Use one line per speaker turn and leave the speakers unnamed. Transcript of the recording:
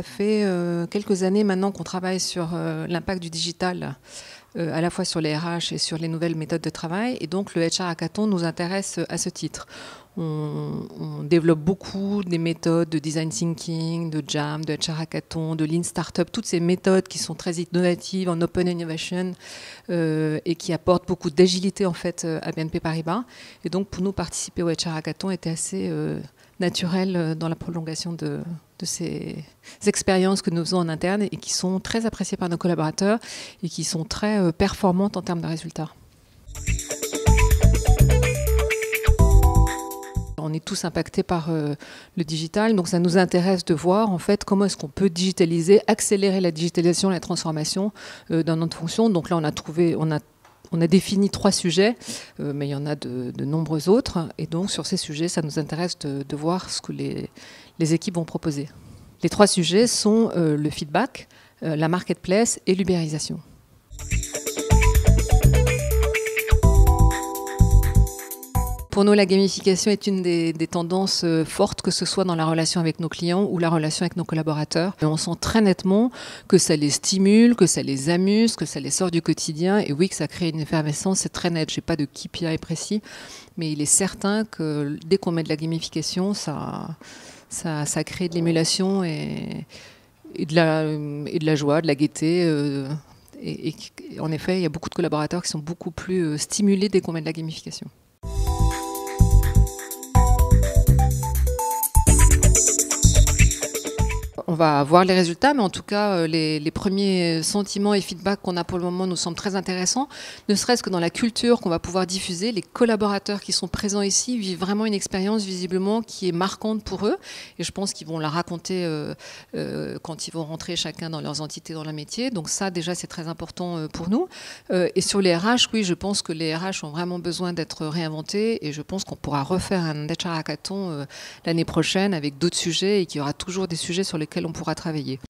ça fait quelques années maintenant qu'on travaille sur l'impact du digital, à la fois sur les RH et sur les nouvelles méthodes de travail. Et donc le HR Hackathon nous intéresse à ce titre. On développe beaucoup des méthodes de design thinking, de Jam, de HR Hackathon, de Lean Startup, toutes ces méthodes qui sont très innovatives en open innovation et qui apportent beaucoup d'agilité en fait à BNP Paribas. Et donc pour nous, participer au HR Hackathon était assez naturel dans la prolongation de ces expériences que nous faisons en interne et qui sont très appréciées par nos collaborateurs et qui sont très performantes en termes de résultats. On est tous impactés par le digital, donc ça nous intéresse de voir en fait comment est-ce qu'on peut digitaliser, accélérer la digitalisation, la transformation dans notre fonction. Donc là, on a défini 3 sujets, mais il y en a de nombreux autres. Et donc sur ces sujets, ça nous intéresse de voir ce que les équipes vont proposer. Les 3 sujets sont le feedback, la marketplace et l'ubérisation. Pour nous, la gamification est une des tendances fortes, que ce soit dans la relation avec nos clients ou la relation avec nos collaborateurs. Et on sent très nettement que ça les stimule, que ça les amuse, que ça les sort du quotidien. Et oui, que ça crée une effervescence, c'est très net. Je n'ai pas de KPI précis, mais il est certain que dès qu'on met de la gamification, ça crée de l'émulation et de la joie, de la gaieté. Et en effet, il y a beaucoup de collaborateurs qui sont beaucoup plus stimulés dès qu'on met de la gamification. On va voir les résultats, mais en tout cas, les premiers sentiments et feedbacks qu'on a pour le moment nous semblent très intéressants, ne serait-ce que dans la culture qu'on va pouvoir diffuser. Les collaborateurs qui sont présents ici vivent vraiment une expérience visiblement qui est marquante pour eux, et je pense qu'ils vont la raconter quand ils vont rentrer chacun dans leurs entités, dans leur métier. Donc ça, déjà, c'est très important pour nous. Et sur les RH, oui, je pense que les RH ont vraiment besoin d'être réinventés, et je pense qu'on pourra refaire un HR Hackathon l'année prochaine avec d'autres sujets, et qu'il y aura toujours des sujets sur lesquels on pourra travailler.